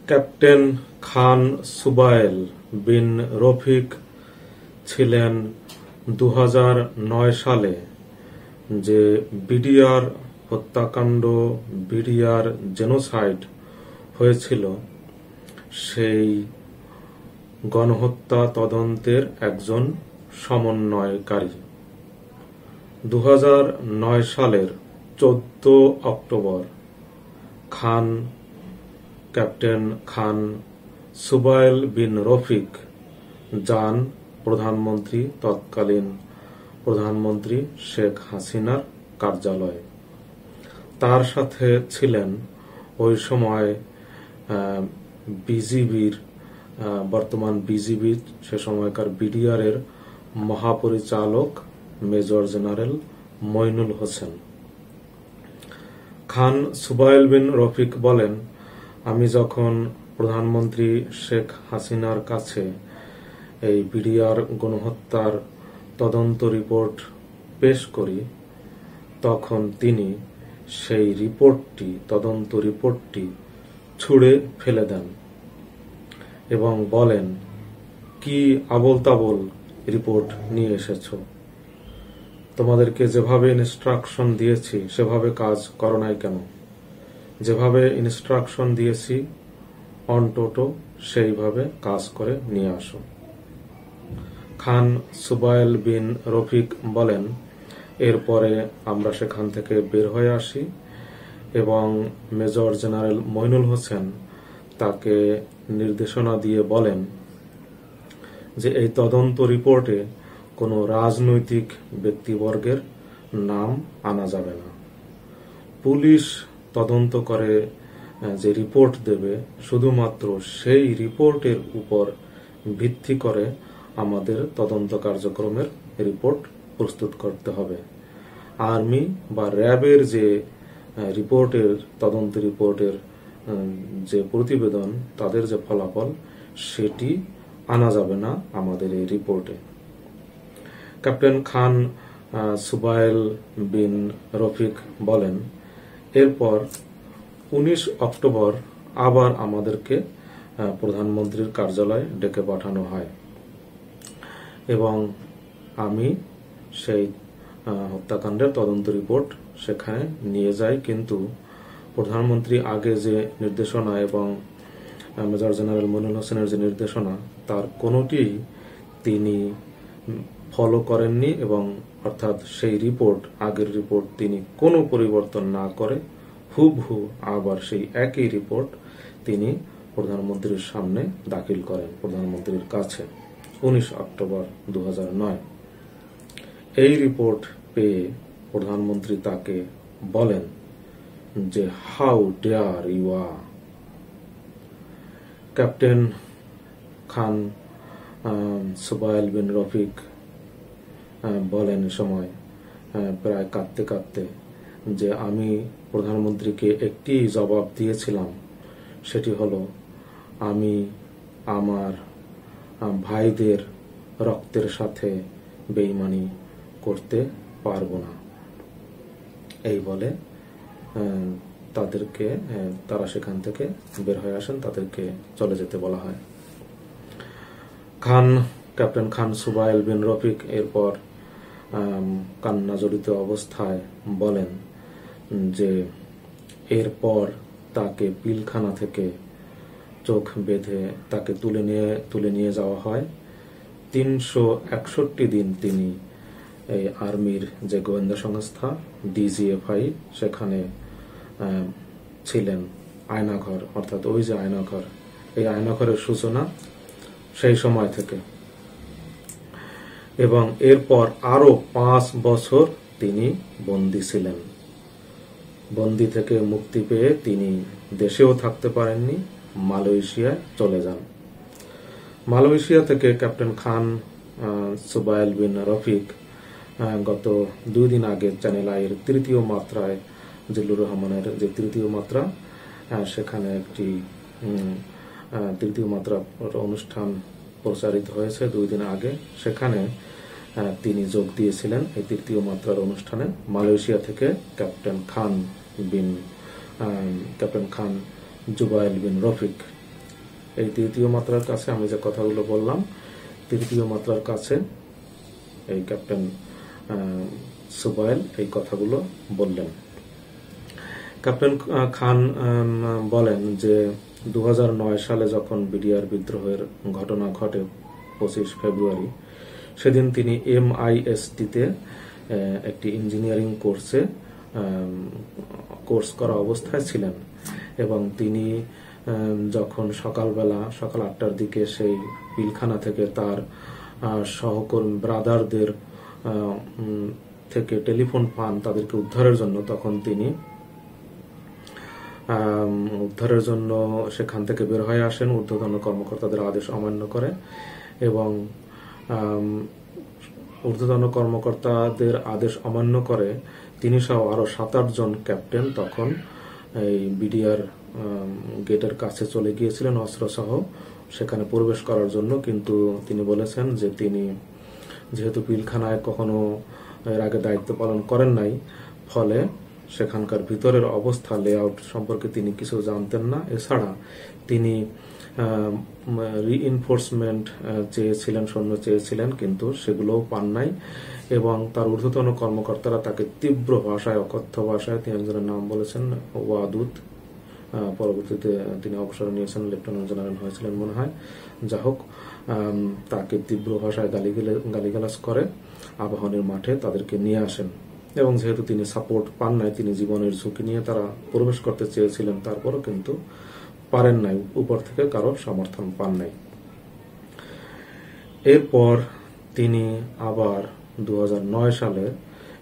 Captain Khan Subail bin Rafiq ছিলেন 2009 সালে যে বিডিআর হত্যাকাণ্ড, বিডিআর জেনোসাইড হয়েছিল, সেই গণহত্যা তদন্তের একজন সমন্বয়কারী। 2009 সালের 14 অক্টোবর ক্যাপ্টেন খান সুবাইল বিন রফিক যান তৎকালীন প্রধানমন্ত্রী শেখ হাসিনার কার্যালয়ে। তার সাথে ছিলেন ওই সময় বিজিবির, বর্তমান বিজিবির, সে সময়কার বিডিআর এর মহাপরিচালক মেজর জেনারেল মইনুল হোসেন। খান সুবাইল বিন রফিক বলেন, আমি যখন প্রধানমন্ত্রী শেখ হাসিনার কাছে এই বিডিআর গণহত্যার তদন্ত রিপোর্ট পেশ করি, তখন তিনি সেই তদন্ত রিপোর্টটি ছুঁড়ে ফেলে দেন এবং বলেন, কি আবোল তাবোল রিপোর্ট নিয়ে এসেছ, তোমাদেরকে যেভাবে ইনস্ট্রাকশন দিয়েছি সেভাবে কাজ করো নাই কেন? যেভাবে ইনস্ট্রাকশন দিয়েছি অনটোটো সেইভাবে কাজ করে নিয়ে আসো। খান সুবাইল বিন রফিক বলেন, এরপরে আমরা সেখান থেকে বের হয়ে আসি এবং মেজর জেনারেল মইনুল হোসেন তাকে নির্দেশনা দিয়ে বলেন যে এই তদন্ত রিপোর্টে কোনো রাজনৈতিক ব্যক্তিবর্গের নাম আনা যাবে না। পুলিশ তদন্ত করে যে রিপোর্ট দেবে, শুধুমাত্র সেই রিপোর্টের উপর ভিত্তি করে আমাদের তদন্ত কার্যক্রমের রিপোর্ট প্রস্তুত করতে হবে। আর্মি বা র্যাবের যে তদন্ত রিপোর্টের যে প্রতিবেদন, তাদের যে ফলাফল, সেটি আনা যাবে না আমাদের এই রিপোর্টে। ক্যাপ্টেন খান সুবাইল বিন রফিক বলেন, এরপর 19 অক্টোবর আবার আমাদেরকে প্রধানমন্ত্রীর কার্যালয়ে ডেকে পাঠানো হয় এবং আমি সেই হত্যাকাণ্ডের তদন্ত রিপোর্ট সেখানে নিয়ে যাই। কিন্তু প্রধানমন্ত্রী আগে যে নির্দেশনা এবং মেজর জেনারেল মইনুল হোসেনের যে নির্দেশনা, তার কোনোটি তিনি ফলো করেননি এবং অর্থাৎ সেই আগের রিপোর্ট তিনি কোনো পরিবর্তন না করে হুবহু আবার সেই একই রিপোর্ট তিনি প্রধানমন্ত্রীর সামনে দাখিল করেন, প্রধানমন্ত্রীর কাছে, 19 অক্টোবর 2009। এই রিপোর্ট পেয়ে প্রধানমন্ত্রী তাকে বলেন যে হাউ ডেয়ার ইউ আর। ক্যাপ্টেন খান সুবাইল বিন রফিক বলেন সময় প্রায় কাঁদতে কাঁদতে যে আমি প্রধানমন্ত্রীকে একটি জবাব দিয়েছিলাম, সেটি হলো আমি আমার ভাইদের রক্তের সাথে বেইমানি করতে পারবো না। এই বলে তারা সেখান থেকে বের হয়ে আসেন, তাদেরকে চলে যেতে বলা হয়। ক্যাপ্টেন খান সুবাইল বিন রফিক এরপর কান্না জড়িত অবস্থায় বলেন যে এরপর তাকে পিলখানা থেকে চোখ বেঁধে তাকে তুলে নিয়ে যাওয়া হয়। 361 দিন তিনি এই আর্মির যে গোয়েন্দা সংস্থা ডিজিএফআই, সেখানে ছিলেন। আয়নাঘর, অর্থাৎ ওই যে আয়নাঘর, এই আয়নাঘরের সূচনা সেই সময় থেকে, এবং এরপর আরো 5 বছর তিনি বন্দী ছিলেন। বন্দী থেকে মুক্তি পেয়ে তিনি দেশেও থাকতে পারেননি, মালয়েশিয়ায় চলে যান। মালয়েশিয়া থেকে ক্যাপ্টেন খান সুবাইল বিন রফিক গত 2 দিন আগে চ্যানেল আইয়ের 3য় মাত্রায়, জিল্লুর রহমানের যে 3য় মাত্রা, সেখানে একটি 3য় মাত্রা অনুষ্ঠান প্রচারিত হয়েছে 2 দিন আগে। সেখানে তিনি যোগ দিয়েছিলেন এই 3য় মাত্রার অনুষ্ঠানে। মালয়েশিয়া থেকে ক্যাপ্টেন খান জুবাইল বিন রফিক এই তৃতীয় মাত্রার কাছে আমি যে কথাগুলো বললাম, তৃতীয় মাত্রার কাছে এই ক্যাপ্টেন সুবাইল এই কথাগুলো বললেন। ক্যাপ্টেন খান বলেন যে 2009 সালে যখন বিডিআর বিদ্রোহের ঘটনা ঘটে 25 ফেব্রুয়ারি, সেদিন তিনি MIST-তে একটি ইঞ্জিনিয়ারিং কোর্স করা অবস্থায় ছিলেন এবং তিনি যখন সকাল 8টার দিকে সেই পিলখানা থেকে তার সহকর্মী ব্রাদারদের থেকে টেলিফোন পান তাদেরকে উদ্ধারের জন্য, তখন তিনি উদ্ধারের জন্য সেখান থেকে বের হয়ে আসেন। ঊর্ধ্বতন কর্মকর্তাদের আদেশ অমান্য করে এবং ঊর্ধ্বতন কর্মকর্তাদের আদেশ অমান্য করে তিনি সহ আরো 7-8 জন ক্যাপ্টেন তখন এই বিডিআর গেটের কাছে চলে গিয়েছিলেন অস্ত্রসহ সেখানে প্রবেশ করার জন্য। কিন্তু তিনি বলেছেন যে তিনি যেহেতু পিলখানায় কখনো এর আগে দায়িত্ব পালন করেন নাই, ফলে সেখানকার ভিতরের অবস্থা, লেআউট সম্পর্কে তিনি কিছু জানতেন না। এছাড়া তিনি রিইনফোর্সমেন্ট চেয়েছিলেন, সৈন্য চেয়েছিলেন, কিন্তু সেগুলোও পান নাই এবং তার ঊর্ধ্বতন কর্মকর্তারা তাকে তীব্র ভাষায়, অকথ্য ভাষায়, তিনি একজনের নাম বলেছেন ওয়াদুদ, পরবর্তীতে তিনি অবসর নিয়েছেন, লেফটেন্যান্ট জেনারেল হয়েছিলেন মনে হয়। যা হোক, তাকে তীব্র ভাষায় গালিগালাজ করে আবাহনীর মাঠে তাদেরকে নিয়ে আসেন এবং যেহেতু তিনি সাপোর্ট পান নাই, তিনি জীবনের ঝুঁকি নিয়ে তারা প্রবেশ করতে চেয়েছিলেন, তারপরও কিন্তু পারেন নাই, উপর থেকে কারো সমর্থন পান নাই। এরপর তিনি আবার 2009 সালে,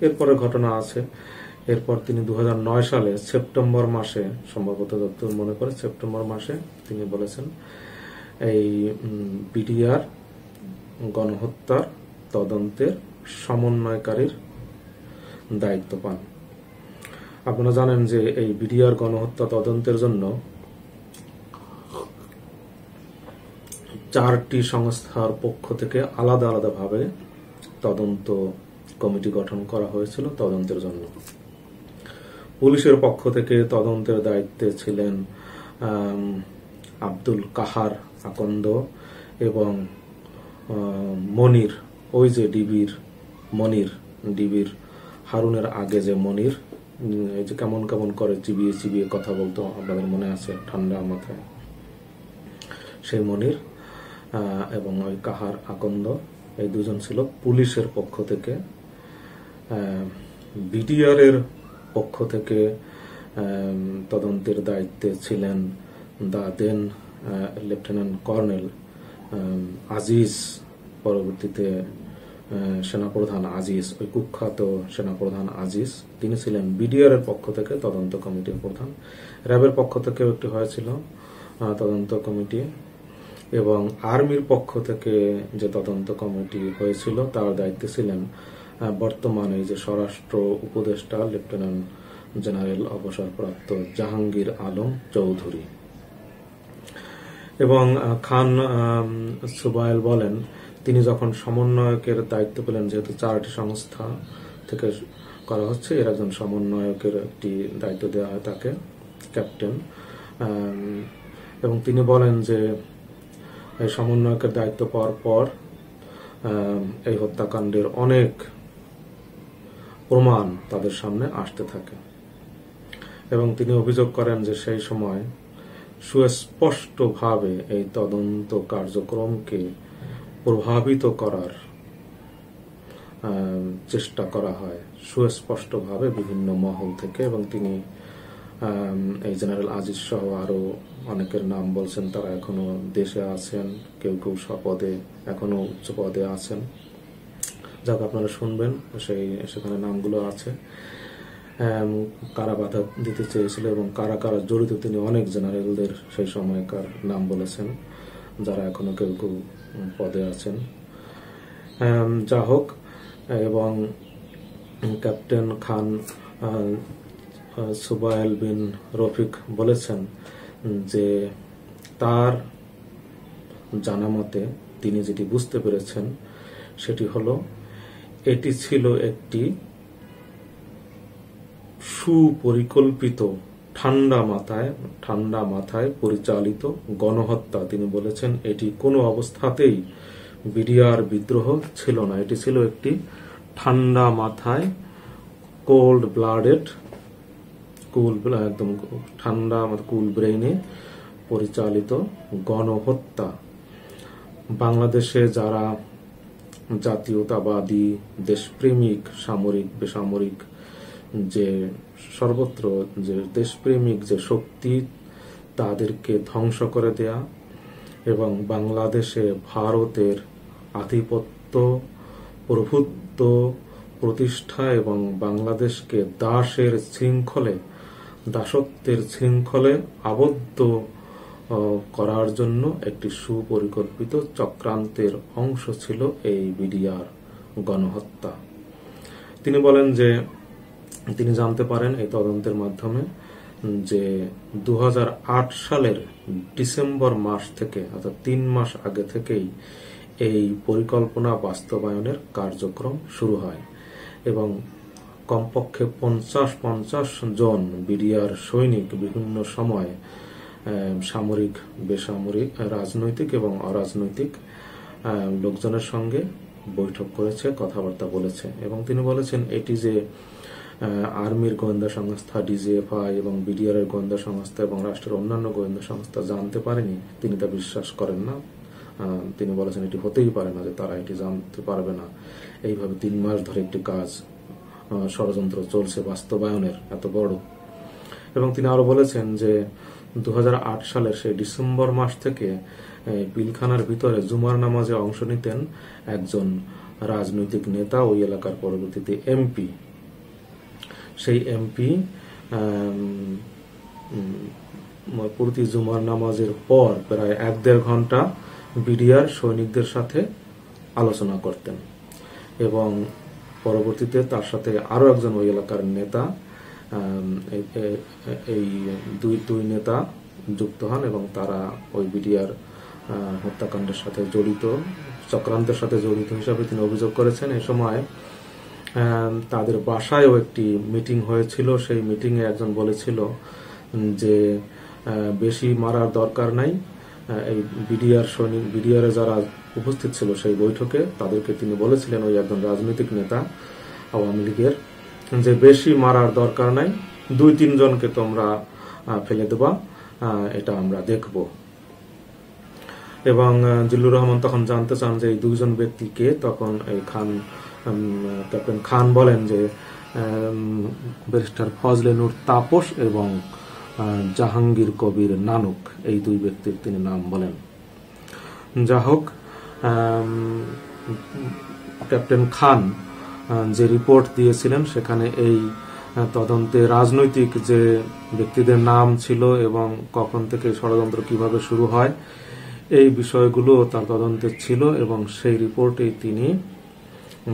এরপরে ঘটনা আছে, এরপর তিনি 2009 সালে সেপ্টেম্বর মাসে, সম্ভবত যতদূর মনে করে সেপ্টেম্বর মাসে, তিনি বলেছেন এই বিডিআর গণহত্যার তদন্তের সমন্বয়কারীর দায়িত্ব পান। আপনারা জানেন যে এই বিডিআর গণহত্যা তদন্তের জন্য 4টি সংস্থার পক্ষ থেকে আলাদা আলাদাভাবে তদন্ত কমিটি গঠন করা হয়েছিল তদন্তের জন্য। পুলিশের পক্ষ থেকে তদন্তের দায়িত্বে ছিলেন আব্দুল কাহার আকন্দ এবং মনির, ওই যে ডিবির হারুনের আগে যে মনির, এই যে কেমন কেমন করে চিবিয়ে চিবিয়ে কথা বলতো, আপনাদের মনে আছে, ঠান্ডা মাথায়, সেই মনির এবং ওই কাহার আকন্দ, এই দুজন ছিল পুলিশের পক্ষ থেকে। বিডিআর এর পক্ষ থেকে তদন্তের দায়িত্বে ছিলেন দা দেন লেফটেন্যান্ট কর্নেল আজিজ, পরবর্তীতে সেনাপ্রধান আজিজ, ওই কুখ্যাত সেনাপ্রধান আজিজ, তিনি ছিলেন বিডিআর এর পক্ষ থেকে তদন্ত কমিটির প্রধান। র্যাবের পক্ষ থেকেও একটি হয়েছিল তদন্ত কমিটি এবং আর্মির পক্ষ থেকে যে তদন্ত কমিটি হয়েছিল তার দায়িত্বে ছিলেন বর্তমানে যে স্বরাষ্ট্র উপদেষ্টা লেফটেন্যান্ট জেনারেল অবসরপ্রাপ্ত জাহাঙ্গীর আলম চৌধুরী। এবং খান সুবাইল বলেন তিনি যখন সমন্বয়কের দায়িত্ব পেলেন, যেহেতু 4টি সংস্থা থেকে করা হচ্ছে, এর একজন সমন্বয়কের একটি দায়িত্ব দেওয়া হয় তাকে, ক্যাপ্টেন, এবং তিনি বলেন যে এই সমন্বয়কের দায়িত্ব পাওয়ার পর এই হত্যাকাণ্ডের অনেক প্রমাণ তাদের সামনে আসতে থাকে এবং তিনি অভিযোগ করেন যে সেই সময় সুস্পষ্টভাবে এই তদন্ত কার্যক্রমকে প্রভাবিত করার চেষ্টা করা হয় সুস্পষ্টভাবে বিভিন্ন মহল থেকে। এবং তিনি এই জেনারেল আজিজ সহ আরো অনেকের নাম বলছেন, তারা এখনো দেশে আছেন, কেউ কেউ স্বপদে এখনো উচ্চ পদে আছেন। যাক, আপনারা শুনবেন, সেখানে নামগুলো আছে, কারা বাধা দিতে চেয়েছিল এবং কারা কারা জড়িত, তিনি অনেক জেনারেলদের সেই সময়কার নাম বলেছেন, যারা এখনো কেউ কেউ পদে আছেন। যা হোক, এবং ক্যাপ্টেন খান সুবাইল বিন রফিক বলেছেন যে তার জানা মতে তিনি যেটি বুঝতে পেরেছেন সেটি হলো এটি ছিল একটি সুপরিকল্পিত ঠান্ডা মাথায় পরিচালিত গণহত্যা। তিনি বলেছেন এটি কোনো অবস্থাতেই বিডিআর বিদ্রোহ ছিল না, এটি ছিল একটি ঠান্ডা মাথায় একদম ঠান্ডা কুল ব্রেইনে পরিচালিত গণহত্যা। বাংলাদেশে যারা জাতীয়তাবাদী, দেশপ্রেমিক, সামরিক বেসামরিক যে সর্বত্র যে দেশপ্রেমিক যে শক্তি, তাদেরকে ধ্বংস করে দেয়া এবং বাংলাদেশে ভারতের আধিপত্য প্রভুত্ব প্রতিষ্ঠা এবং বাংলাদেশকে দাসত্বের শৃঙ্খলে আবদ্ধ করার জন্য একটি সুপরিকল্পিত চক্রান্তের অংশ ছিল এই বিডিআর গণহত্যা। তিনি বলেন যে তিনি জানতে পারেন এই তদন্তের মাধ্যমে যে 2008 সালের ডিসেম্বর মাস থেকে, অর্থাৎ 3 মাস আগে থেকেই এই পরিকল্পনা বাস্তবায়নের কার্যক্রম শুরু হয় এবং কমপক্ষে 50 জন বিডিআর সৈনিক বিভিন্ন সময় সামরিক, বেসামরিক, রাজনৈতিক এবং অরাজনৈতিক লোকজনের সঙ্গে বৈঠক করেছে, কথাবার্তা বলেছে। এবং তিনি বলেছেন এটি যে আর্মির গোয়েন্দা সংস্থা ডিজিএফআই এবং বিডিআর এর গোয়েন্দা সংস্থা এবং রাষ্ট্রের অন্যান্য গোয়েন্দা সংস্থা জানতে পারেনি, তিনি তা বিশ্বাস করেন না। তিনি বলেছেন এটি হতেই পারে না যে তারা এটি জানতে পারবে না। এইভাবে 3 মাস ধরে একটি কাজ ষড়যন্ত্র চলছে বাস্তবায়নের এত বড়। এবং তিনি আরো বলেছেন যে 2008 সালের সেই ডিসেম্বর মাস থেকে পিলখানার ভিতরে জুমার নামাজে অংশ নিতেন একজন রাজনৈতিক নেতা, ওই এলাকার পরবর্তীতে এমপি। সেই এমপি প্রতি জুমার নামাজের পর প্রায় 1-1.5 ঘন্টা বিডিআর সৈনিকদের সাথে আলোচনা করতেন এবং পরবর্তীতে তার সাথে আরো একজন ওই এলাকার নেতা, এই দুই নেতা যুক্ত হন এবং তারা ওই বিডিআর হত্যাকাণ্ডের সাথে জড়িত, চক্রান্তের সাথে জড়িত হিসাবে তিনি অভিযোগ করেছেন। এই সময় তাদের বাসায়ও একটি মিটিং হয়েছিল। সেই মিটিং এ একজন বলেছিল যে বেশি মারার দরকার নাই। এই বিডিআর যারা উপস্থিত ছিল সেই বৈঠকে, তাদেরকে তিনি বলেছিলেন, ওই একজন রাজনৈতিক নেতা আওয়ামী লীগের, যে বেশি মারার দরকার নাই, 2-3 জনকে তোমরা ফেলে দেবা, এটা আমরা দেখব। এবং জিল্লুর রহমান তখন জানতে চান যে এই 2 জন ব্যক্তিকে। তখন এই ক্যাপ্টেন খান বলেন যে ব্যারিস্টার ফজলে নূর তাপস এবং জাহাঙ্গীর কবির নানক, এই 2 ব্যক্তির তিনি নাম বলেন। যা হোক, ক্যাপ্টেন খান যে রিপোর্ট দিয়েছিলেন সেখানে এই তদন্তে রাজনৈতিক যে ব্যক্তিদের নাম ছিল এবং কখন থেকে ষড়যন্ত্র কিভাবে শুরু হয়, এই বিষয়গুলো তার তদন্তে ছিল এবং সেই রিপোর্টেই তিনি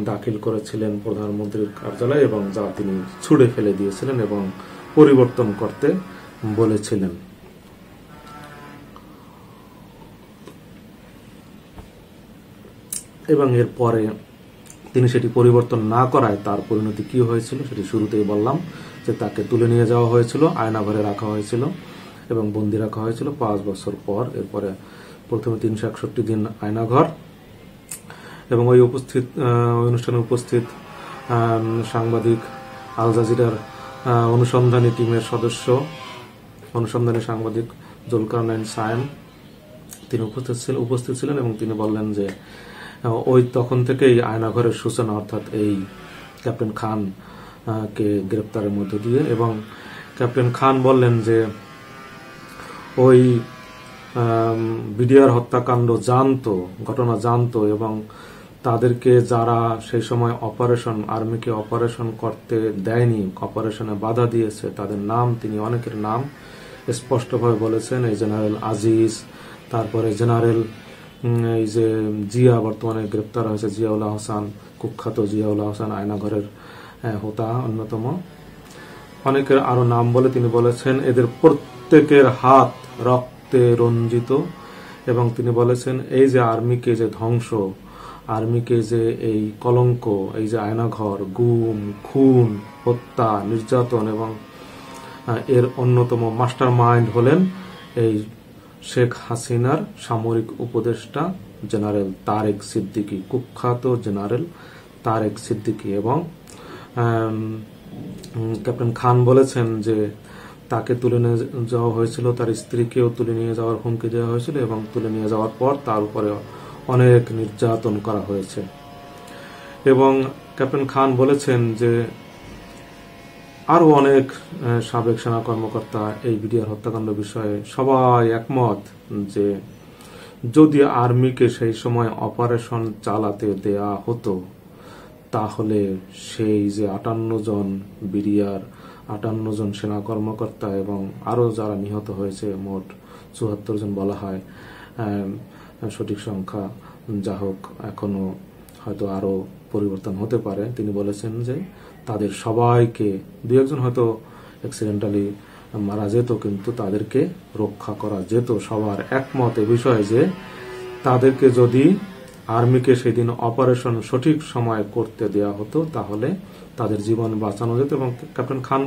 দাখিল করেছিলেন প্রধানমন্ত্রীর কার্যালয়ে এবং যা তিনি ছুঁড়ে ফেলে দিয়েছিলেন এবং পরিবর্তন করতে বলেছিলেন। এবং এরপরে তিনি সেটি পরিবর্তন না করায় তার পরিণতি কি হয়েছিল সেটি শুরুতেই বললাম, যে তাকে তুলে নিয়ে যাওয়া হয়েছিল, আয়নাঘরে রাখা হয়েছিল এবং বন্দী রাখা হয়েছিল 5 বছর পর। এরপরে প্রথমে 361 দিন আয়নাঘর এবং ওই অনুষ্ঠানে উপস্থিত সাংবাদিক, আল জাজিরার অনুসন্ধানী টিমের সদস্য, অনুসন্ধানী সাংবাদিক জুলকারনাইন সায়েম, তিনি উপস্থিত ছিলেন এবং তিনি বললেন যে ওই তখন থেকেই আয়নাঘরের সূচনা, অর্থাৎ এই ক্যাপ্টেন খান কে গ্রেপ্তারের মধ্য দিয়ে। এবং ক্যাপ্টেন খান বললেন যে ওই বিডিআর হত্যাকাণ্ড ঘটনা জানতো এবং তাদেরকে যারা সেই সময় আর্মিকে অপারেশন করতে দেয়নি, অপারেশনে বাধা দিয়েছে, তাদের নাম তিনি অনেকের নাম স্পষ্টভাবে বলেছেন। এই জেনারেল আজিজ, তারপরে জেনারেল এই যে জিয়া, বর্তমানে গ্রেপ্তার হয়েছে জিয়াউল হাসান, কুখ্যাত জিয়াউল হাসান, আয়নাঘরের হোতা অন্যতম, অনেকের আরো নাম বলে তিনি বলেছেন এদের প্রত্যেকের হাত রক্তে রঞ্জিত। এবং তিনি বলেছেন এই যে আর্মিকে যে ধ্বংস, আর্মিকে যে এই কলঙ্ক, এই যে আয়নাঘর, গুম, খুন, হত্যা, নির্যাতন এবং এর অন্যতম মাস্টার মাইন্ড হলেন এই শেখ হাসিনার সামরিক উপদেষ্টা জেনারেল তারেক সিদ্দিকী, কুখ্যাত জেনারেল তারেক সিদ্দিকী। এবং ক্যাপ্টেন খান বলেছেন যে তাকে তুলে নিয়ে যাওয়া হয়েছিল, তার স্ত্রীকেও তুলে নিয়ে যাওয়ার হুমকি দেওয়া হয়েছিল এবং তুলে নিয়ে যাওয়ার পর তার উপরে অনেক নির্যাতন করা হয়েছে। এবং ক্যাপ্টেন খান বলেছেন যে আরো অনেক সাবেক সেনা কর্মকর্তা এই বিডিআর হত্যাকাণ্ড বিষয়ে সবাই একমত যে যদি আর্মিকে সেই সময় অপারেশন চালাতে দেয়া হতো তাহলে সেই যে 58 জন বিডিআর, 58 জন সেনা কর্মকর্তা এবং আরো যারা নিহত হয়েছে, মোট 74 জন বলা হয়, সঠিক সংখ্যা যা হোক এখনো হয়তো আরো পরিবর্তন হতে পারে। তিনি বলেছেন যে তাদের সবাইকে, দু একজন হয়তো অ্যাক্সিডেন্টালি মারা যেত কিন্তু তাদেরকে রক্ষা করা যেত। সবার একমত এ বিষয়ে যে তাদেরকে যদি আর্মিকে সেদিন অপারেশন সঠিক সময় করতে দেয়া হতো তাহলে তাদের জীবন বাঁচানো যেত। এবং ক্যাপ্টেন খান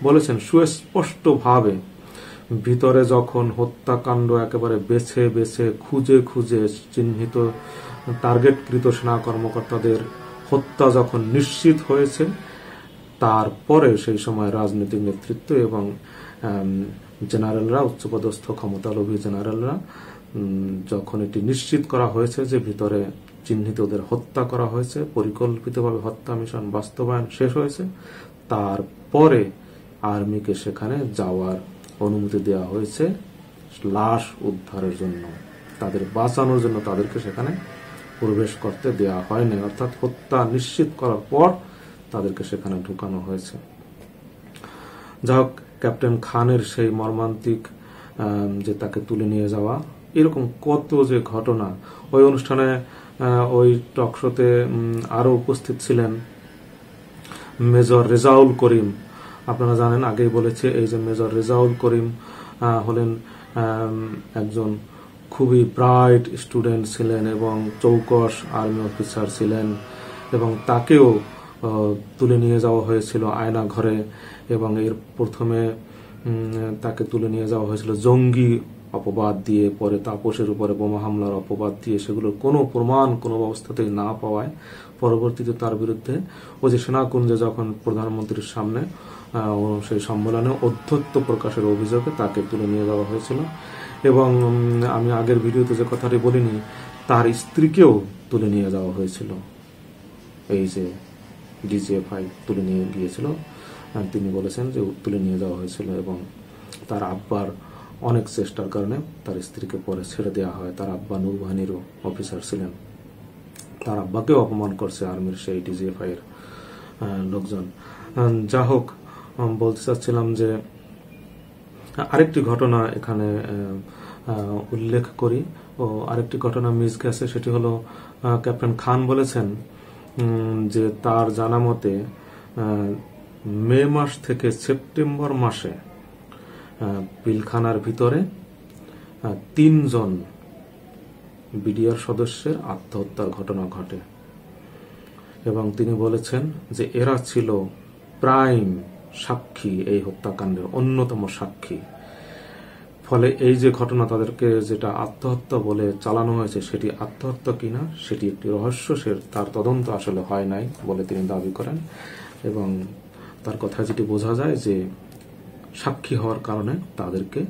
বলেছেন সুস্পষ্টভাবে ভিতরে যখন হত্যাকাণ্ড একেবারে বেছে বেছে খুঁজে খুঁজে চিহ্নিত টার্গেটকৃত সেনা কর্মকর্তাদের হত্যা যখন নিশ্চিত হয়েছে, তারপরে সেই সময় রাজনৈতিক নেতৃত্ব এবং জেনারেলরা, উচ্চপদস্থ ক্ষমতালোভী জেনারেলরা যখন এটি নিশ্চিত করা হয়েছে যে ভিতরে চিহ্নিতদের হত্যা করা হয়েছে, পরিকল্পিতভাবে হত্যা মিশন বাস্তবায়ন শেষ হয়েছে, তারপরে আর্মিকে সেখানে যাওয়ার অনুমতি দেওয়া হয়েছে লাশ উদ্ধারের জন্য, তাদের বাঁচানোর জন্য তাদেরকে সেখানে প্রবেশ করতে দেওয়া হয়নি। অর্থাৎ হত্যা নিশ্চিত করার পর তাদেরকে সেখানে ঢুকানো হয়েছে। যাই হোক, ক্যাপ্টেন খানের সেই মর্মান্তিক যে তাকে তুলে নিয়ে যাওয়া, এরকম কত যে ঘটনা। ওই অনুষ্ঠানে, ওই টক শোতে আরো উপস্থিত ছিলেন মেজর রেজাউল করিম। আপনারা জানেন, আগেই বলেছে, এই যে মেজর রেজাউল করিম হলেন একজন খুবই ব্রাইট স্টুডেন্ট ছিলেন এবং চৌকস আর্মি অফিসার ছিলেন এবং তাকেও তুলে নিয়ে যাওয়া হয়েছিল আয়না ঘরে। এবং এর প্রথমে তাকে তুলে নিয়ে যাওয়া হয়েছিল জঙ্গি অপবাদ দিয়ে, পরে তাপসের উপরে বোমা হামলার অপবাদ দিয়ে, সেগুলোর কোনো প্রমাণ কোনো অবস্থাতেই না পাওয়ায় পরবর্তীতে তার বিরুদ্ধে ওই যে সেনাকুঞ্জে যখন প্রধানমন্ত্রীর সামনে সেই সম্মেলনে অধ্যত্ব প্রকাশের অভিযোগে তাকে তুলে নিয়ে যাওয়া হয়েছিল। এবং আমি আগের ভিডিওতে যে কথাটি বলিনি, তার স্ত্রীকেও তুলে নিয়ে যাওয়া হয়েছিল। এই যে ডিজিএফআই তুলে নিয়ে গিয়েছিল, তিনি বলেছেন যে তুলে নিয়ে যাওয়া হয়েছিল এবং তার আব্বার অনেক চেষ্টার কারণে তার স্ত্রীকে পরে ছেড়ে দেওয়া হয়। তার আব্বা নৌবাহিনীরও অফিসার ছিলেন, তার আব্বাকেও অপমান করছে আর্মির সেই ডিজিএফআই এর লোকজন। যা হোক, বলতে চাচ্ছিলাম যে আরেকটি ঘটনা এখানে উল্লেখ করি, ও আরেকটি ঘটনা মিস গেছে। সেটি হলো ক্যাপ্টেন খান বলেছেন যে তার জানা মতে মে মাস থেকে সেপ্টেম্বর মাসে পিলখানার ভিতরে 3 জন বিডিআর সদস্যের আত্মহত্যার ঘটনা ঘটে এবং তিনি বলেছেন যে এরা ছিল প্রাইম সাক্ষী, এই হত্যাকাণ্ডের অন্যতম সাক্ষী। ফলে এই যে ঘটনা, তাদেরকে যেটা আত্মহত্যা বলে চালানো হয়েছে সেটি আত্মহত্যা কিনা সেটি একটি রহস্য, তার তদন্ত আসলে হয় নাই বলে তিনি দাবি করেন। এবং তার কথা যেটি বোঝা যায় যে সাক্ষী হওয়ার কারণে তাদেরকে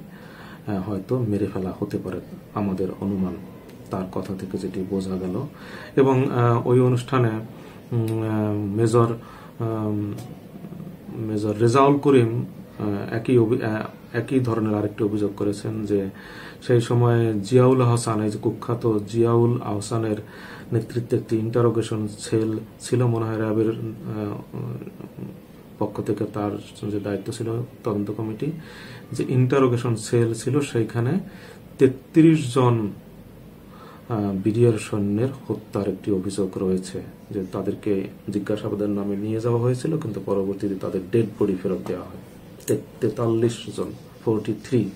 হয়তো মেরে ফেলা হতে পারে, আমাদের অনুমান তার কথা থেকে যেটি বোঝা গেল। এবং ওই অনুষ্ঠানে মেজর রেজাউল করিম একই ধরনের আরেকটি অভিযোগ করেছেন যে সেই সময় জিয়াউল আহসান, এই যে কুখ্যাত জিয়াউল আহসানের নেতৃত্বে একটি ইন্টারোগেশন সেল ছিল, মনে হয় র্যাবের পক্ষ থেকে তার যে দায়িত্ব ছিল তদন্ত কমিটি, যে ইন্টারোগেশন সেল ছিল, সেইখানে 33 জন বিডিআর সৈন্যের হত্যার একটি অভিযোগ রয়েছে, যে তাদেরকে জিজ্ঞাসাবাদের নামে নিয়ে যাওয়া হয়েছিল কিন্তু পরবর্তীতে তাদের ডেড বডি ফেরত দেওয়া হয়। 43 জন, 43।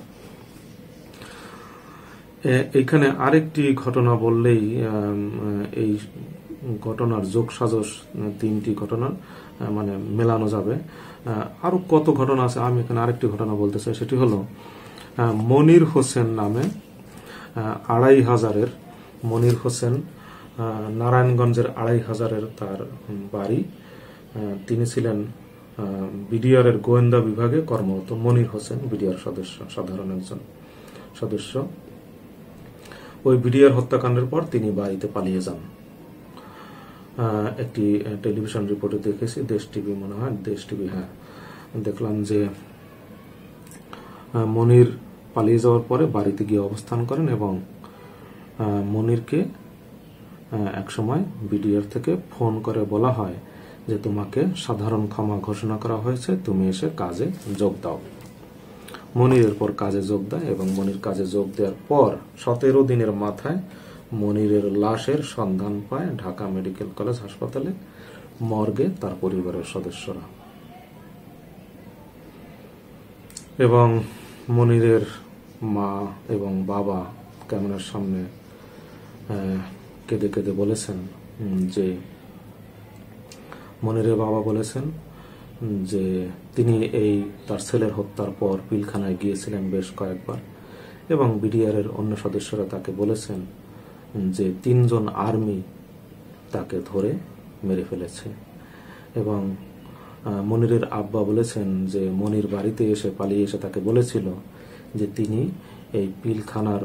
এইখানে আরেকটি ঘটনা বললেই এই ঘটনার যোগসাজশ, 3টি ঘটনার মানে মেলানো যাবে। আরো কত ঘটনা আছে, আমি এখানে আরেকটি ঘটনা বলতে চাই। সেটি হলো মনির হোসেন নামে 2500-এর মনির হোসেন, নারায়ণগঞ্জের 2500-এর তার বাড়ি। তিনি ছিলেন বিডিআর এর গোয়েন্দা বিভাগে কর্মরত। মনির হোসেন বিডিআর সদস্য, সাধারণ একজন সদস্য। ওই বিডিআর হত্যাকাণ্ডের পর তিনি বাড়িতে পালিয়ে যান। একটি টেলিভিশন রিপোর্টে দেখেছি, দেশ টিভি মনে হয়, দেশ টিভি, হ্যাঁ, দেখলাম যে মনির পালিয়ে যাওয়ার পরে বাড়িতে গিয়ে অবস্থান করেন এবং মনিরকে একসময় বিডিআর থেকে ফোন করে বলা হয় যে তোমাকে সাধারণ ক্ষমা ঘোষণা করা হয়েছে, তুমি এসে কাজে যোগ দাও। মনির এরপর কাজে যোগ দেয় এবং মনির কাজে যোগ দেওয়ার পর 17 দিনের মাথায় মনিরের লাশের সন্ধান পায় ঢাকা মেডিকেল কলেজ হাসপাতালে মর্গে তার পরিবারের সদস্যরা। এবং মনিরের মা এবং বাবা ক্যামেরার সামনে কেঁদে কেঁদে বলেছেন যে, মনিরের বাবা বলেছেন যে তিনি এই তার ছেলের হত্যার পর পিলখানায় গিয়েছিলেন বেশ কয়েকবার এবং বিডিআর এর অন্য সদস্যরা তাকে বলেছেন যে 3 জন আর্মি তাকে ধরে মেরে ফেলেছে। এবং মনিরের আব্বা বলেছেন যে মনির বাড়িতে এসে পালিয়ে এসে তাকে বলেছিল যে তিনি এই পিলখানার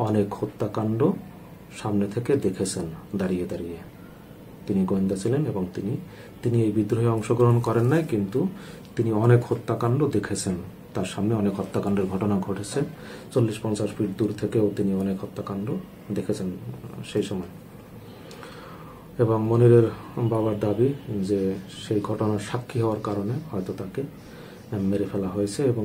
অনেক হত্যাকাণ্ড সামনে থেকে দেখেছেন দাঁড়িয়ে দাঁড়িয়ে। তিনি গোয়েন্দা ছিলেন এবং তিনি এই বিদ্রোহে অংশগ্রহণ করেন নাই, কিন্তু তিনি অনেক হত্যাকাণ্ড দেখেছেন। তার সামনে অনেক হত্যাকাণ্ডের ঘটনা ঘটেছে, 40-50 ফিট দূর থেকেও তিনি অনেক হত্যাকাণ্ড দেখেছেন সেই সময়। এবং মনিরের বাবার দাবি যে সেই ঘটনার সাক্ষী হওয়ার কারণে হয়তো তাকে মেরে ফেলা হয়েছে। এবং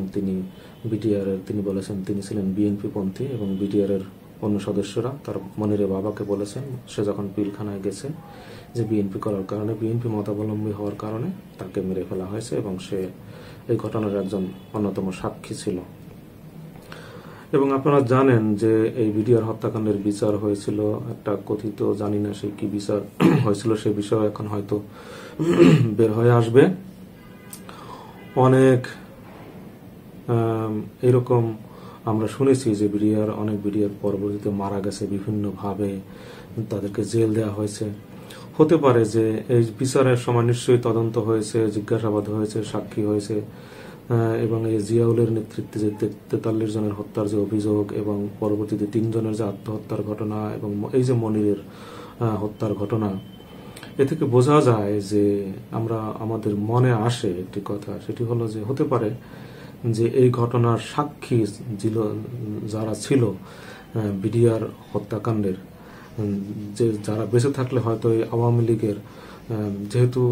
তিনি বলেছেন তিনি ছিলেন বিএনপি পন্থী এবং বিডিআর এর অন্য সদস্যরা তার মনিরের বাবাকে বলেছেন সে যখন পিলখানায় গেছে যে বিএনপি করার কারণে, বিএনপি মতাবলম্বী হওয়ার কারণে তাকে মেরে ফেলা হয়েছে এবং সে এই ঘটনার একজন অন্যতম সাক্ষী ছিল। এবং আপনারা জানেন যে এই বিডিআর হত্যাকাণ্ডের বিচার হয়েছিল একটা কথিত, জানি না সে কি বিচার হয়েছিল, সে বিষয়ে এখন হয়তো বের হয়ে আসবে। অনেক এরকম আমরা শুনেছি যে অনেক বিডিআর পরবর্তীতে মারা গেছে বিভিন্নভাবে, তাদেরকে জেল দেওয়া হয়েছে। হতে পারে যে এই বিচারের সময় নিশ্চয়ই তদন্ত হয়েছে, জিজ্ঞাসাবাদ হয়েছে, সাক্ষী হয়েছে এবং এই জিয়াউলের নেতৃত্বে যে 43 জনের হত্যার যে অভিযোগ এবং পরবর্তীতে 3 জনের যে আত্মহত্যার ঘটনা এবং এই যে মনিরের হত্যার ঘটনা, এ থেকে বোঝা যায় যে আমাদের মনে আসে একটি কথা, সেটি হলো যে হতে পারে যে এই ঘটনার সাক্ষী যারা ছিল বিডিআর হত্যাকাণ্ডের, যে যারা বেঁচে থাকলে হয়তো এই আওয়ামী লীগের, যেহেতু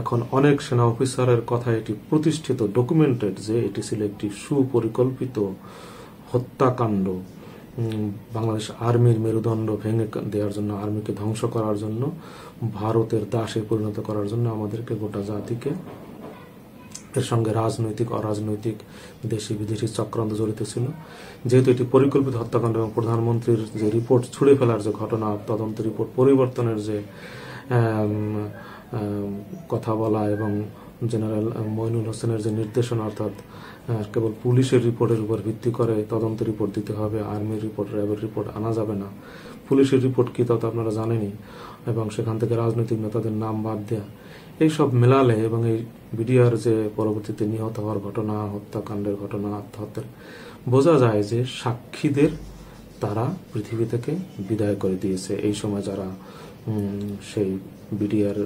এখন অনেক সেনা অফিসারের কথা এটি প্রতিষ্ঠিত, ডকুমেন্টেড যে এটি ছিল একটি সুপরিকল্পিত হত্যাকাণ্ড, বাংলাদেশ আর্মির মেরুদণ্ড ভেঙে দেওয়ার জন্য, আর্মিকে ধ্বংস করার জন্য, ভারতের দাসে পরিণত করার জন্য আমাদেরকে গোটা জাতিকে, এর সঙ্গে রাজনৈতিক অরাজনৈতিক দেশি বিদেশি চক্রান্ত জড়িত ছিল। যেহেতু এটি পরিকল্পিত হত্যাকাণ্ড এবং প্রধানমন্ত্রীর যে রিপোর্ট ছুড়ে ফেলার যে ঘটনা, তদন্ত রিপোর্ট পরিবর্তনের যে কথা বলা এবং জেনারেল মইনুল হোসেনের যে নির্দেশনা, অর্থাৎ কেবল পুলিশের রিপোর্টের উপর ভিত্তি করে তদন্ত রিপোর্ট দিতে হবে, আর্মির রিপোর্ট, র্যাবের রিপোর্ট আনা যাবে না। পুলিশের রিপোর্ট কি তা তো আপনারা জানেনই, এবং সেখান থেকে রাজনৈতিক নেতাদের নাম বাদ দেয়া, এইসব মেলালে এবং এই বিডিআর যে পরবর্তীতে নিহত হওয়ার ঘটনা, হত্যাকাণ্ডের ঘটনা, আত্মহত্যার, বোঝা যায় যে সাক্ষীদের তারা পৃথিবী থেকে বিদায় করে দিয়েছে। এই সময় যারা সেই বিডিআর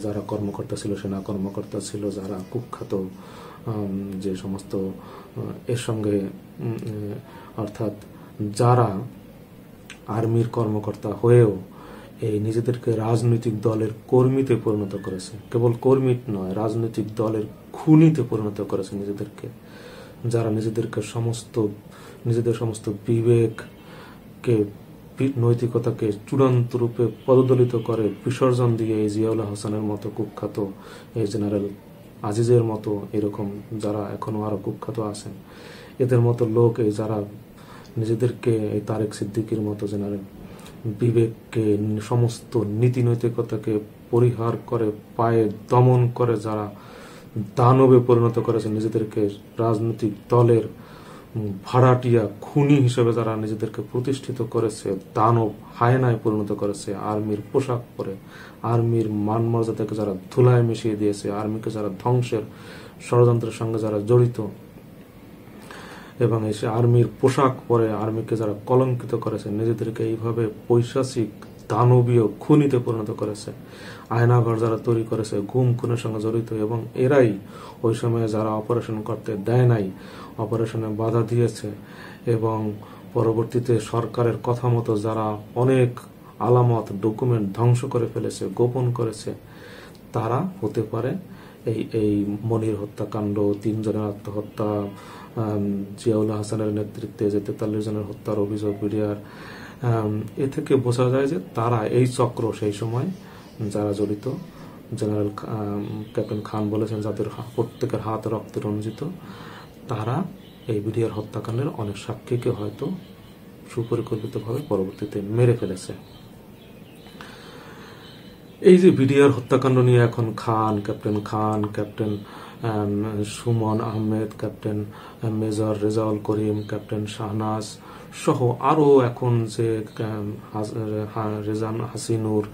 যারা কর্মকর্তা ছিল, সেনা কর্মকর্তা ছিল, যারা কুখ্যাত যে সমস্ত এর সঙ্গে, অর্থাৎ যারা আর্মির কর্মকর্তা হয়েও এই নিজেদেরকে রাজনৈতিক দলের কর্মীতে পরিণত করেছে, কেবল কর্মী নয়, রাজনৈতিক দলের খুনিতে পরিণত করেছে নিজেদেরকে, যারা নিজেদের সমস্ত বিবেককে, নৈতিকতাকে চূড়ান্ত রূপে পদদলিত করে বিসর্জন দিয়ে এই জিয়াউল হাসানের মতো কুখ্যাত, এই জেনারেল আজিজের মতো, এরকম যারা এখনো আরো কুখ্যাত আছেন, এদের মতো লোক, এই যারা নিজেদেরকে এই তারেক সিদ্দিকীর মতো জেনারেল বিবেককে, সমস্ত নীতি নৈতিকতাকে পরিহার করে, পায়ে দমন করে যারা দানবে পরিণত করেছে নিজেদেরকে, রাজনৈতিক দলের ভাড়াটিয়া খুনি হিসেবে যারা নিজেদেরকে প্রতিষ্ঠিত করেছে, দানব হায়নায় পরিণত করেছে, আর্মির পোশাক পরে আর্মির মান মর্যাদাকে যারা ধুলায় মিশিয়ে দিয়েছে, আর্মিকে যারা ধ্বংসের ষড়যন্ত্রের সঙ্গে যারা জড়িত, এবং এসে আর্মির পোশাক পরে আর্মিকে যারা কলঙ্কিত করেছে, নিজেদেরকে এইভাবে পৈশাচিক দানবীয় খুনিতে পরিণত করেছে, আয়নাঘর যারা তৈরি করেছে গুম খুনের সঙ্গে জড়িত, এবং এরাই ওই সময়ে যারা অপারেশন করতে দেয় নাই, অপারেশনে বাধা দিয়েছে, এবং পরবর্তীতে সরকারের কথা মতো যারা অনেক আলামত ডকুমেন্ট ধ্বংস করে ফেলেছে, গোপন করেছে, তারা হতে পারে এই মনির হত্যাকাণ্ড, 3 জনের আত্মহত্যা, জিয়াউল হাসানের নেতৃত্বে যে 43 জনের হত্যার অভিযোগ বিডিআর, এ থেকে বোঝা যায় যে তারা এই চক্র সেই সময় যারা জড়িত, জেনারেল ক্যাপ্টেন খান বলেছেন যাদের প্রত্যেকের হাত রক্তে রঞ্জিত, তারা এই বিডিআর হত্যাকাণ্ডের অনেক সাক্ষীকে হয়তো সুপরিকল্পিতভাবে পরবর্তীতে মেরে ফেলেছে। এই যে বিডিআর হত্যাকাণ্ড নিয়ে এখন captain Suman Ahmed, captain major Rezaul Karim, captain Shahnaz সহ আরো এখন যে রেজান হাসিনুর,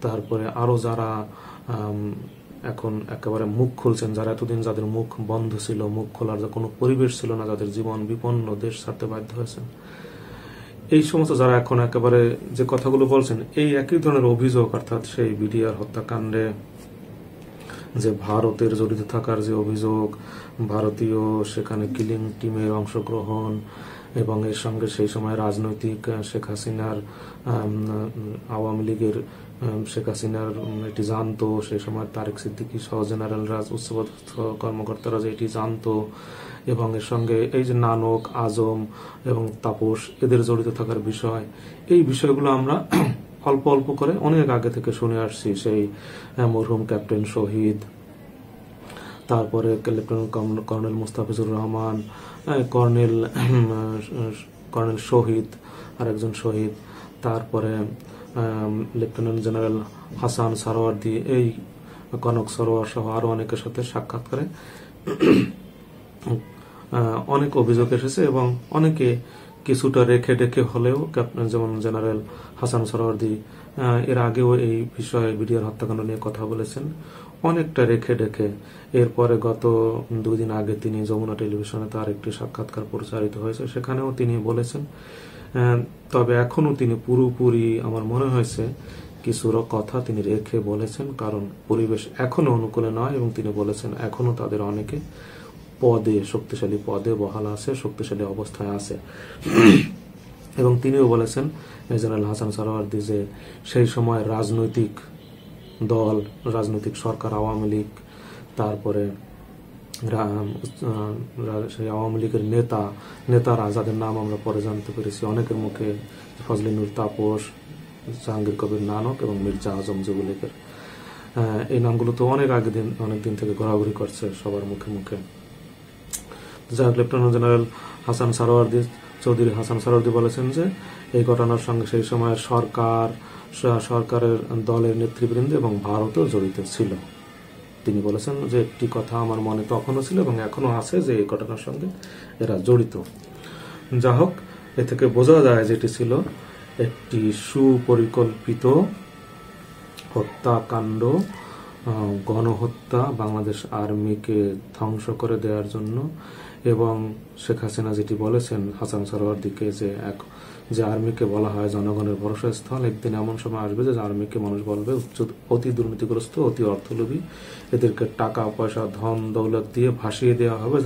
তারপরে আরো যারা এখন একেবারে মুখ খুলছেন, যারা এতদিন যাদের মুখ বন্ধ ছিল, মুখ খোলার কোনো পরিবেশ ছিল না, যাদের জীবন বিপন্ন, দেশ ছাড়তে বাধ্য হয়েছেন, এই সমস্ত যারা এখন একেবারে যে কথাগুলো বলছেন, এই একই ধরনের অভিযোগ, অর্থাৎ সেই বিডিআর হত্যাকাণ্ডে যে ভারতের জড়িত থাকার যে অভিযোগ, ভারতীয় সেখানে কিলিং টিমের অংশগ্রহণ, এবং এর সঙ্গে সেই সময় রাজনৈতিক শেখ হাসিনার আওয়ামী লীগের শেখ হাসিনার এটি জানতো, সেই সময় তারেক সিদ্দিকী সহ জেনারেলরা, উচ্চপদস্থ কর্মকর্তারা যে এটি জানতো, এবং এর সঙ্গে এই যে নানক, আজম এবং তাপস এদের জড়িত থাকার বিষয়, এই বিষয়গুলো আমরা অল্প অল্প করে অনেক আগে থেকে শুনে আসছি। সেই মরহুম ক্যাপ্টেন শহীদ, তারপরে lieutenant colonel Mustafizur Rahman, colonel Shahid, আরেকজন শহীদ, তারপরে লেফটেন্যান্ট জেনারেল হাসান সারোয়ার্দী, এই কনক সরোয়ার সহ আরো অনেকের সাথে সাক্ষাৎ করে অনেক অভিযোগ এসেছে, এবং অনেকে কিছুটা রেখে ডেকে হলেও, যেমন জেনারেল হাসান সরোয়ার্দী এর আগেও এই বিষয়ে বিডিআর হত্যাকাণ্ড নিয়ে কথা বলেছেন, অনেকটা রেখে ডেকে। এরপরে গত 2 দিন আগে তিনি যমুনা টেলিভিশনে তার একটি সাক্ষাৎকার প্রচারিত হয়েছে, সেখানেও তিনি বলেছেন, তবে এখনো তিনি পুরোপুরি আমার মনে হয়েছে কিছু কথা তিনি রেখে বলেছেন, কারণ পরিবেশ এখনো অনুকূলে নয়, এবং তিনি বলেছেন এখনো তাদের অনেকে শক্তিশালী পদে বহাল আছে, শক্তিশালী অবস্থায় আছে। এবং তিনিও বলেছেন, জেনারেল হাসান সারোয়ার্দী, যে সেই সময় রাজনৈতিক দল, রাজনৈতিক সরকার, আওয়ামী লীগ, তারপরে সেই আওয়ামী লীগের নেতারা যাদের নাম আমরা পরে জানতে পেরেছি অনেকের মুখে, ফজলে নূর তাপস, জাহাঙ্গীর কবির নানক এবং মির্জা আজম যুবলীগের, এই নামগুলো তো অনেক দিন থেকে ঘোরাঘুরি করছে সবার মুখে মুখে। যাক, লেফটেন্যান্ট জেনারেল চৌধুরী হাসান সারোয়ার্দী বলেছেন যে এই ঘটনার সঙ্গে সেই সময়ের সরকারের দলের নেতৃবৃন্দ এবং ভারতও জড়িত ছিল। তিনি বলেছেন যে একটি কথা আমার মনে তখনও ছিল এবং এখনো আছে, যে এই ঘটনার সঙ্গে এরা জড়িত। যা হোক, এ থেকে বোঝা যায় যে এটি ছিল একটি সুপরিকল্পিত হত্যাকাণ্ড, গণহত্যা, বাংলাদেশ আর্মিকে ধ্বংস করে দেওয়ার জন্য। এবং শেখ হাসিনা যেটি বলেছেন হাসান সারোয়ার্দীকে, যে আর্মিকে বলা হয় জনগণের ভরসা স্থল, একদিন এমন সময় আসবে যে আর্মিকে মানুষ বলবে অতি দুর্নীতিগ্রস্ত, অতি অর্থলোভী, এদেরকে টাকা পয়সা ধন দৌলত দিয়ে ভাসিয়ে দেওয়া হবে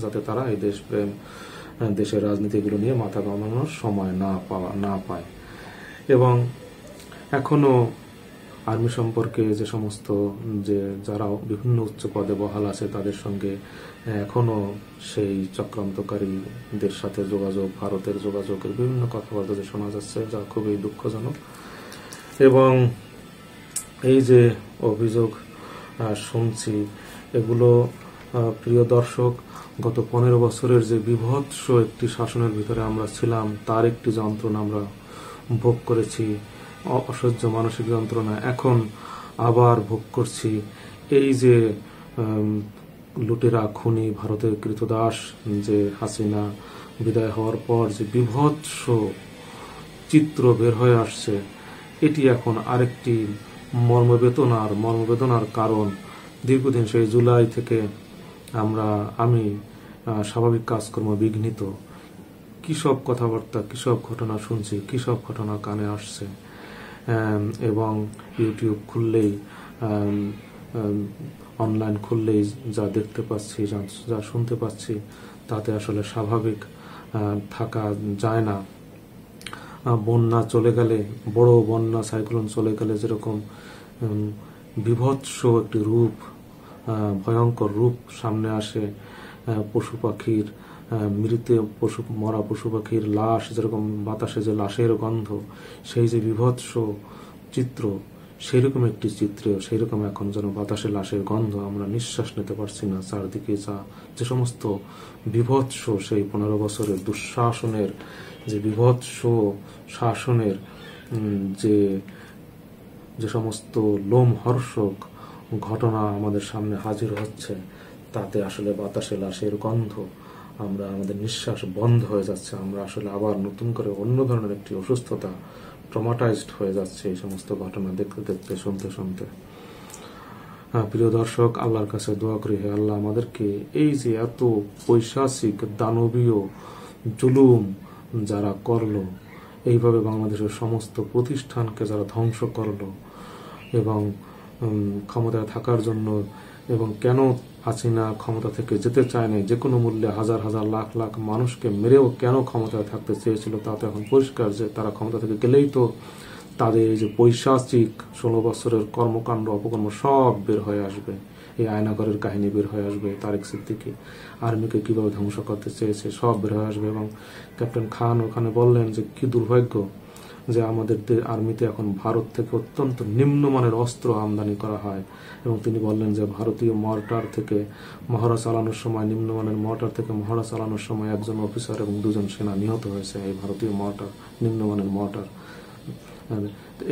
যাতে তারা এই দেশপ্রেম, দেশের রাজনীতিগুলো নিয়ে মাথা ঘামানোর সময় না পায়। এবং এখনো আর্মি সম্পর্কে যে সমস্ত যারা বিভিন্ন উচ্চ পদে বহাল আছে তাদের সঙ্গে এখনো সেই চক্রান্তকারীদের সাথে যোগাযোগ, ভারতের যোগাযোগের বিভিন্ন কথাবার্তা যে শোনা যাচ্ছে, যা খুবই দুঃখজনক। এবং এই যে অভিযোগ শুনছি, এগুলো প্রিয় দর্শক, গত 15 বছরের যে বিভৎস একটি শাসনের ভিতরে আমরা ছিলাম, তার একটি যন্ত্রণা আমরা ভোগ করেছি অসহ্য মানসিক যন্ত্রণা, এখন আবার ভোগ করছি। এই যে লুটেরা খুনি ভারতের কৃতদাস যে হাসিনা বিদায় হওয়ার পর যে বিভৎস চিত্র বের হয়ে আসছে, এটি এখন আরেকটি মর্মবেদনার কারণ। দীর্ঘদিন সেই জুলাই থেকে আমি স্বাভাবিক কাজকর্ম বিঘ্নিত, কিসব কথাবার্তা, কিসব ঘটনা শুনছি, কিসব ঘটনা কানে আসছে, এবং ইউটিউব খুললেই, অনলাইন খুললেই যা দেখতে পাচ্ছি, যা শুনতে পাচ্ছি, তাতে আসলে স্বাভাবিক থাকা যায় না। বন্যা চলে গেলে, বড় বন্যা সাইক্লোন চলে গেলে যেরকম বিভৎস একটি রূপ, ভয়ঙ্কর রূপ সামনে আসে, পশু পাখির মরা পশু পাখির লাশ, যেরকম বাতাসে যে লাশের গন্ধ, সেই যে বিভৎস চিত্র, সেইরকম একটি চিত্র, সেইরকম এখন যেন বাতাসে লাশের গন্ধ, আমরা নিঃশ্বাস নিতে পারছি না। চারদিকে যে সমস্ত বিভৎস, সেই 15 বছরের দুঃশাসনের যে বিভৎস শাসনের যে সমস্ত লোমহর্ষক ঘটনা আমাদের সামনে হাজির হচ্ছে, তাতে আসলে বাতাসে লাশের গন্ধ, আমাদের নিঃশ্বাস বন্ধ হয়ে যাচ্ছে। আমরা আসলে আবার নতুন করে অন্য ধরনের একটি অসুস্থতা, ট্রমাটাইজড হয়ে যাচ্ছে এই সমস্ত ঘটনা দেখতে দেখতে, শুনতে শুনতে। প্রিয় দর্শক, আল্লাহর কাছে দোয়া করি, হে আল্লাহ, আমাদেরকে এই যে এত পৈশাচিক দানবীয় জুলুম যারা করলো, এইভাবে বাংলাদেশের সমস্ত প্রতিষ্ঠানকে যারা ধ্বংস করলো, এবং ক্ষমতায় থাকার জন্য, এবং কেন হাসিনা ক্ষমতা থেকে যেতে চায় না, যে কোনো মূল্যে হাজার হাজার লাখ লাখ মানুষকে মেরেও কেন ক্ষমতায় থাকতে চেয়েছিল, তা তো এখন পরিষ্কার যে তারা ক্ষমতা থেকে গেলেই তো তাদের এই যে পৈশাচিক 16 বছরের কর্মকাণ্ড অপকর্ম সব বের হয়ে আসবে। এই আয়নাগরের কাহিনী বের হয়ে আসবে, তারেক সিদ্দিকী আর্মিকে কিভাবে ধ্বংস করতে চেয়েছে সব বের হয়ে আসবে। এবং ক্যাপ্টেন খান ওখানে বললেন যে কি দুর্ভাগ্য যে আমাদের আর্মিতে এখন ভারত থেকে অত্যন্ত নিম্নমানের অস্ত্র আমদানি করা হয়। এবং তিনি বললেন যে ভারতীয় মর্টার থেকে মহড়া চালানোর সময়, নিম্নমানের মর্টার থেকে মহড়া চালানোর সময় একজন অফিসার এবং 2 জন সেনা নিহত হয়েছে। এই ভারতীয় মর্টার, নিম্নমানের মর্টার,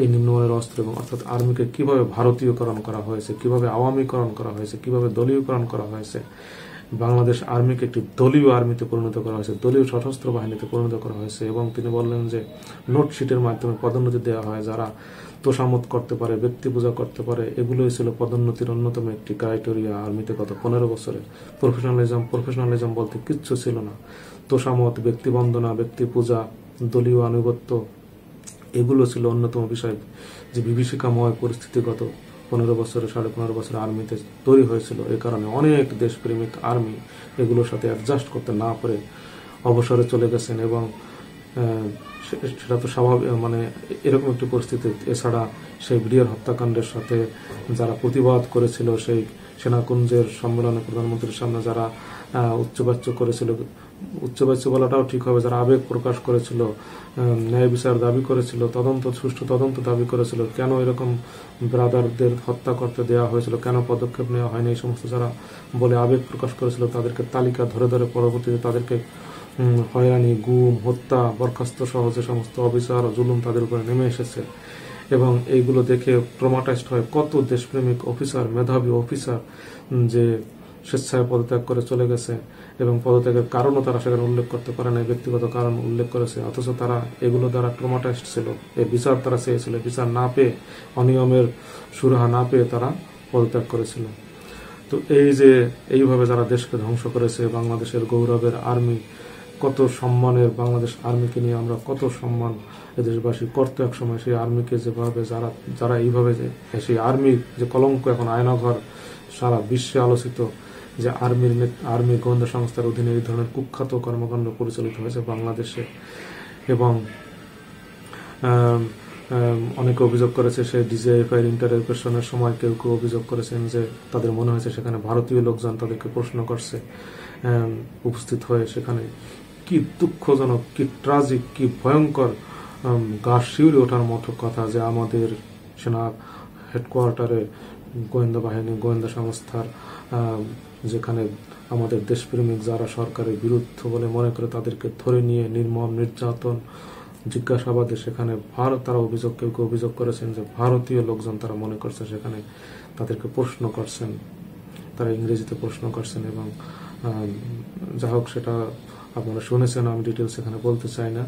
এই নিম্নমানের অস্ত্র, এবং অর্থাৎ আর্মিকে কিভাবে ভারতীয়করণ করা হয়েছে, কিভাবে আওয়ামীকরণ করা হয়েছে, কিভাবে দলীয়করণ করা হয়েছে। বাংলাদেশ আর্মিকে একটি দলীয় আর্মিতে পরিণত করা হয়েছে, দলীয় সশস্ত্র বাহিনীতে পরিণত করা হয়েছে। এবং তিনি বললেন যে নোটশিটের মাধ্যমে পদোন্নতি দেওয়া হয়, যারা তোষামত করতে পারে, ব্যক্তি পূজা করতে পারে, এগুলোই ছিল পদোন্নতির অন্যতম একটি ক্রাইটেরিয়া আর্মিতে গত 15 বছরে। প্রফেশনালিজম বলতে কিচ্ছু ছিল না। তোষামত, ব্যক্তি বন্দনা, ব্যক্তি পূজা, দলীয় আনুগত্য, এগুলো ছিল অন্যতম বিষয়। যে বিভীষিকাময় পরিস্থিতি গত 15 বছরে, 15.5 বছরে আর্মিতে তৈরি হয়েছিল, এই কারণে অনেক দেশপ্রেমিক আর্মি এগুলোর সাথে অ্যাডজাস্ট করতে না পারে অবসরে চলে গেছেন। এবং সেটা তো স্বাভাবিক, মানে এরকম একটি পরিস্থিতি। এছাড়া সেই বিডিআর হত্যাকাণ্ডের সাথে যারা প্রতিবাদ করেছিল, সেই সেনাকুঞ্জের সম্মেলনে প্রধানমন্ত্রীর সামনে যারা উচ্চবাচ্য করেছিল, উচ্চবাচ্য বলাটাও ঠিক হবে, যারা আবেগ প্রকাশ করেছিল, ন্যায় বিচার দাবি করেছিল, সুষ্ঠু তদন্ত দাবি করেছিল, কেন এরকম ব্রাদারদের হত্যা করতে দেওয়া হয়েছিল, কেন পদক্ষেপ নেওয়া হয়নি, এই সমস্ত যারা বলে আবেগ প্রকাশ করেছিল, তাদেরকে তালিকা ধরে ধরে পরবর্তীতে তাদেরকে হয়রানি, গুম, হত্যা, বরখাস্ত সহ যে সমস্ত অবিচার ও জুলুম তাদের উপরে নেমে এসেছে। এবং এইগুলো দেখে ট্রমাটাইজড হয় কত দেশপ্রেমিক অফিসার, মেধাবী অফিসার, যে স্বেচ্ছায় পদত্যাগ করে চলে গেছে, এবং পদত্যাগের কারণও তারা সেখানে উল্লেখ করতে পারে না, ব্যক্তিগত কারণ উল্লেখ করেছে, অথচ তারা এগুলো দ্বারা ট্রমাটাইজড ছিল। এই বিচার তারা চেয়েছিল, বিচার না পেয়ে, অনিয়মের সুরাহা না পেয়ে তারা পদত্যাগ করেছিল। তো এইভাবে যারা দেশকে ধ্বংস করেছে, বাংলাদেশের গৌরবের আর্মি, কত সম্মানের বাংলাদেশ আর্মিকে নিয়ে আমরা কত সম্মান দেশবাসী করতো এক সময়। সেই আর্মিকে যেভাবে যারা এইভাবে, সেই আর্মির যে কলঙ্ক, এখন আয়নাঘর সারা বিশ্বে আলোচিত, যে আর্মি গোয়েন্দা সংস্থার অধীনে এই ধরনের কুখ্যাত কর্মকাণ্ড পরিচালিত হয়েছে বাংলাদেশে। এবং অনেকে অভিযোগ করেছে, সে ডিজিএফআই ইন্টারোগেশনের সময় কেউ কেউ অভিযোগ করেছেন যে তাদের মনে হয়েছে সেখানে ভারতীয় লোকজন তাদেরকে প্রশ্ন করছে উপস্থিত হয়ে। সেখানে কি দুঃখজনক, কি ট্রাজিক, কি ভয়ঙ্কর, গা শিউরে ওঠার মতো কথা যে আমাদের সেনা হেডকোয়ার্টারে গোয়েন্দা বাহিনী, গোয়েন্দা সংস্থার, যেখানে আমাদের দেশপ্রেমিক যারা সরকারের বিরুদ্ধ বলে মনে করে, তাদেরকে ধরে নিয়ে নির্মম নির্যাতন, জিজ্ঞাসাবাদে সেখানে তারা কেউ কেউ অভিযোগ করেছেন যে ভারতীয় লোকজন তারা মনে করছে সেখানে তাদেরকে প্রশ্ন করছেন, তারা ইংরেজিতে প্রশ্ন করছেন। এবং যা হোক, সেটা আপনারা শুনেছেন, আমি ডিটেলস এখানে বলতে চাই না।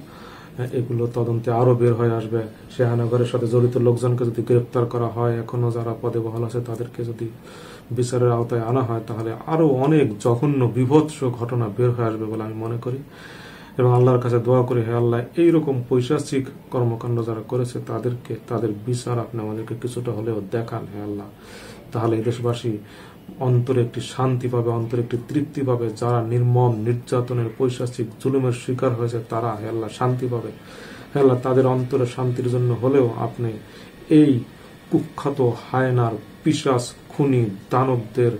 এগুলো তদন্তে আরো বের হয়ে আসবে। শেহানগরের সাথে জড়িত লোকজনকে যদি গ্রেপ্তার করা হয়, এখনো যারা পদে বহাল আছে তাদেরকে যদি বিচারের আওতায় আনা হয়, তাহলে আরো অনেক জঘন্য বিভৎস ঘটনা বের হয়ে আসবে বলে আমি মনে করি। এবং আল্লাহর কাছে দোয়া করি, হে আল্লাহ, এইরকম পৈশাচিক কর্মকাণ্ড যারা করেছে তাদের বিচার আপনি আমাদেরকে কিছুটা হলেও দেখান, হে আল্লাহ। তাহলে এই দেশবাসী অন্তরে একটি শান্তি পাবে, অন্তরে একটি তৃপ্তি পাবে। যারা নির্মম নির্যাতনের পৈশাচিক জুলুমের শিকার হয়েছে তারা, হে আল্লাহ, শান্তি পাবে। হে আল্লাহ, তাদের অন্তরে শান্তির জন্য হলেও আপনি এই কুখ্যাত হায়নার পিশাচ খুনি দানবদের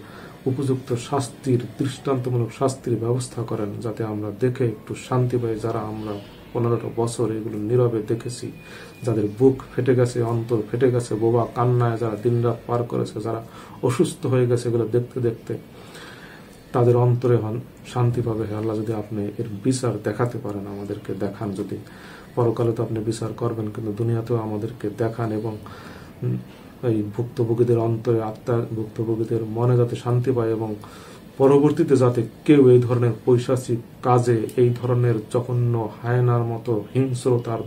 উপযুক্ত শাস্তির, দৃষ্টান্তমূলক শাস্তির ব্যবস্থা করেন, যাতে আমরা দেখে একটু শান্তি পাই। যারা আমরা 15টা বছর এগুলো নীরবে দেখেছি, যাদের বুক ফেটে গেছে, অন্তর ফেটে গেছে, বোবা কান্নায় যারা দিনরাত পার করেছে, যারা অসুস্থ হয়ে গেছে এগুলো দেখতে দেখতে, তাদের অন্তরে শান্তি পাবে। হে আল্লাহ, যদি আপনি এর বিচার দেখাতে পারেন, আমাদেরকে দেখান। যদি পরকালে তো আপনি বিচার করবেন, কিন্তু দুনিয়াতেও আমাদেরকে দেখান। এবং এই ভুক্তভোগীদের অন্তরে, আত্মার ভুক্তভোগীদের মনে যাতে শান্তি পায়, এবং পরবর্তীতে যাতে কেউ এই ধরনের পৈশাচিক কাজে, এই ধরনের জঘন্য হায়নার মতো হিংস্রতার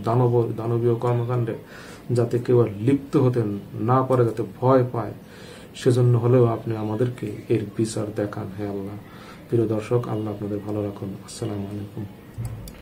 দানবীয় কর্মকাণ্ডে যাতে কেউ আর লিপ্ত হতে না পারে, যাতে ভয় পায়, সেজন্য হলেও আপনি আমাদেরকে এর বিচার দেখান, হে আল্লাহ। প্রিয় দর্শক, আল্লাহ আপনাদের ভালো রাখুন। আসসালামু আলাইকুম।